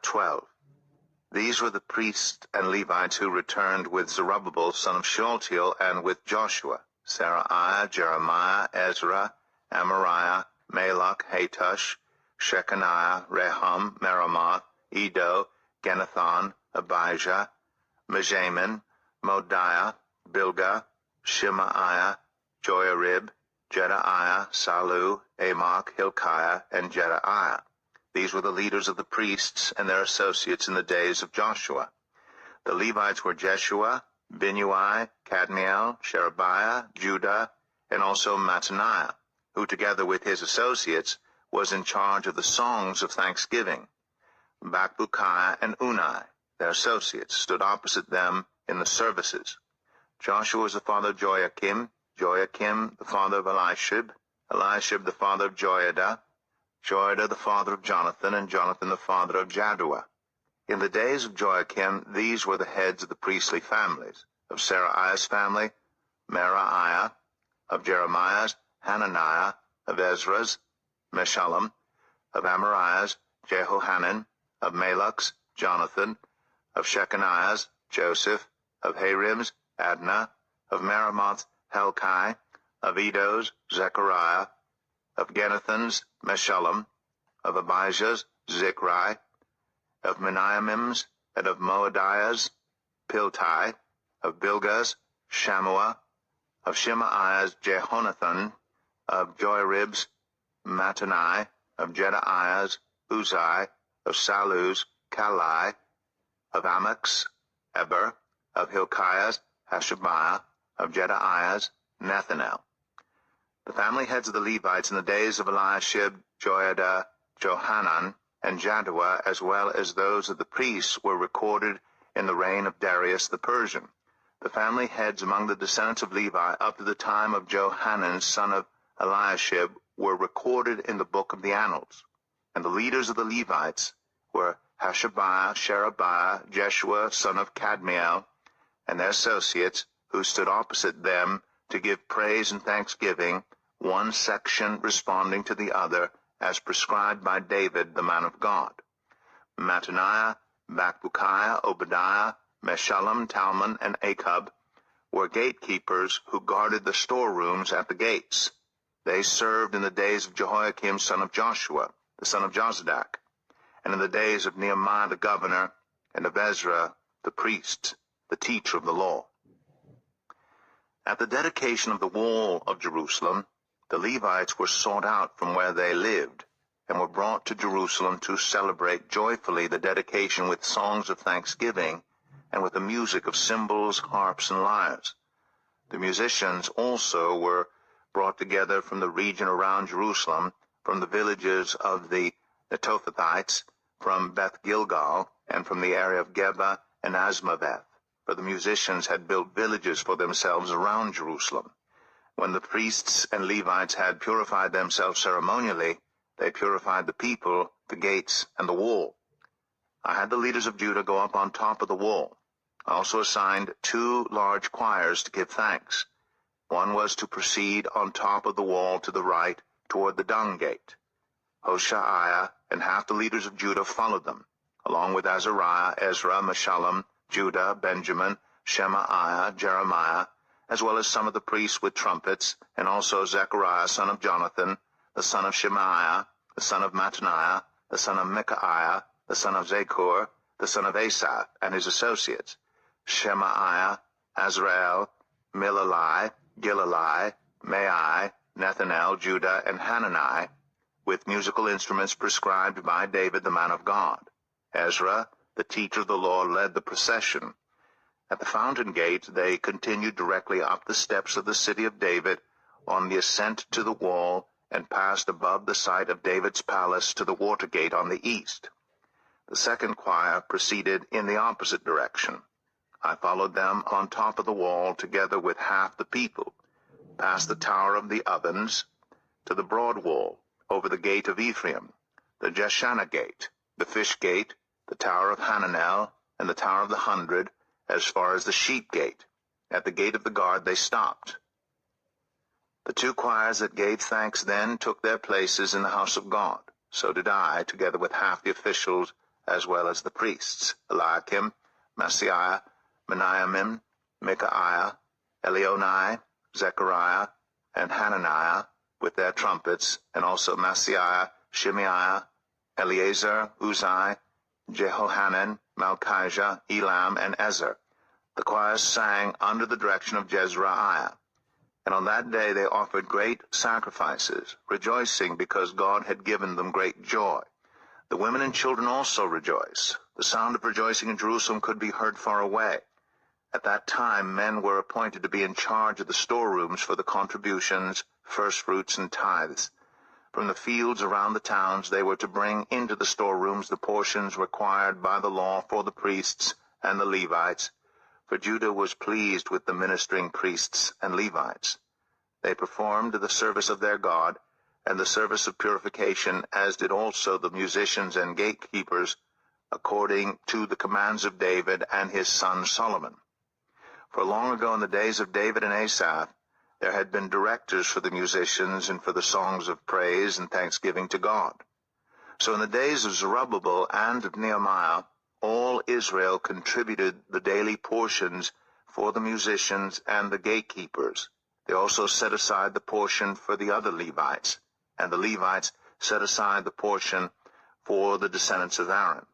12. These were the priests and Levites who returned with Zerubbabel son of Shealtiel and with Joshua, Seraiah, Jeremiah, Ezra, Amariah, Malach, Hatush, Shechaniah, Rehum, Meremoth, Edo, Genathon, Abijah, Mijamin, Modiah, Bilgah, Shemaiah, Joiarib, Jedaiah, Salu, Amok, Hilkiah, and Jedaiah. These were the leaders of the priests and their associates in the days of Joshua. The Levites were Jeshua, Binnui, Kadmiel, Sherebiah, Judah, and also Mattaniah, who together with his associates was in charge of the songs of thanksgiving. Bakbukiah and Unai, their associates, stood opposite them in the services. Joshua was the father of Joachim, Joachim the father of Eliashib, Eliashib the father of Joiada, Joiada the father of Jonathan, and Jonathan the father of Jaddua. In the days of Joachim, these were the heads of the priestly families. Of Seraiah's family, Meraiah; of Jeremiah's, Hananiah; of Ezra's, Meshullam; of Amariah's, Jehohanan; of Malach's, Jonathan; of Shechaniah's, Joseph; of Harim's, Adnah; of Meremoth's, Helkai; of Edo's, Zechariah; of Genathon's, Meshullam; of Abijah's, Zichri; of Miniamim's, and of Moadiah's, Piltai; of Bilgah's, Shammua; of Shemaiah's, Jehonathan; of Joiarib's, Mattani; of Jedaiah's, Uzai; of Salu's, Kalai; of Amok's, Eber; of Hilkiah's, Hashabiah; of Jedaiah's, Nethanel. The family heads of the Levites in the days of Eliashib, Joiada, Johanan, and Jaddua, as well as those of the priests, were recorded in the reign of Darius the Persian. The family heads among the descendants of Levi up to the time of Johanan son of Eliashib were recorded in the book of the Annals. And the leaders of the Levites were Hashabiah, Sherebiah, Jeshua son of Kadmiel, and their associates, who stood opposite them to give praise and thanksgiving, one section responding to the other, as prescribed by David, the man of God. Mattaniah, Bakbukiah, Obadiah, Meshullam, Talmon, and Akub were gatekeepers who guarded the storerooms at the gates. They served in the days of Jehoiakim son of Joshua, the son of Jozadak, and in the days of Nehemiah the governor, and of Ezra the priest, the teacher of the law. At the dedication of the wall of Jerusalem, the Levites were sought out from where they lived, and were brought to Jerusalem to celebrate joyfully the dedication with songs of thanksgiving, and with the music of cymbals, harps, and lyres. The musicians also were brought together from the region around Jerusalem, from the villages of the Netophathites, from Beth Gilgal, and from the area of Geba and Asmaveth, for the musicians had built villages for themselves around Jerusalem. When the priests and Levites had purified themselves ceremonially, they purified the people, the gates, and the wall. I had the leaders of Judah go up on top of the wall. I also assigned 2 large choirs to give thanks. One was to proceed on top of the wall to the right toward the dung gate. Hoshaiah and half the leaders of Judah followed them, along with Azariah, Ezra, Meshullam, Judah, Benjamin, Shemaiah, Jeremiah, as well as some of the priests with trumpets, and also Zechariah son of Jonathan, the son of Shemaiah, the son of Mattaniah, the son of Micaiah, the son of Zakur, the son of Asaph, and his associates, Shemaiah, Azrael, Milalai, Gilalai, Mai, Nethanel, Judah, and Hanani, with musical instruments prescribed by David the man of God. Ezra, the teacher of the law, led the procession. At the fountain gate they continued directly up the steps of the city of David on the ascent to the wall, and passed above the site of David's palace to the water gate on the east. The second choir proceeded in the opposite direction. I followed them on top of the wall together with half the people, past the tower of the ovens, to the broad wall, over the gate of Ephraim, the Jeshanah gate, the fish gate, the tower of Hananel, and the tower of the 100, as far as the sheep gate. At the gate of the guard they stopped. The 2 choirs that gave thanks then took their places in the house of God. So did I, together with half the officials as well as the priests, Eliakim, Maaseiah, Meniamin, Micaiah, Elionai, Zechariah, and Hananiah, with their trumpets, and also Maaseiah, Shemaiah, Eleazar, Uzai, Jehohanan, Malchijah, Elam, and Ezer. The choirs sang under the direction of Jezreiah. And on that day they offered great sacrifices, rejoicing because God had given them great joy. The women and children also rejoiced. The sound of rejoicing in Jerusalem could be heard far away. At that time men were appointed to be in charge of the storerooms for the contributions, firstfruits, and tithes. From the fields around the towns they were to bring into the storerooms the portions required by the law for the priests and the Levites, for Judah was pleased with the ministering priests and Levites. They performed the service of their God, and the service of purification, as did also the musicians and gatekeepers, according to the commands of David and his son Solomon. For long ago in the days of David and Asaph, there had been directors for the musicians and for the songs of praise and thanksgiving to God. So in the days of Zerubbabel and of Nehemiah, all Israel contributed the daily portions for the musicians and the gatekeepers. They also set aside the portion for the other Levites, and the Levites set aside the portion for the descendants of Aaron.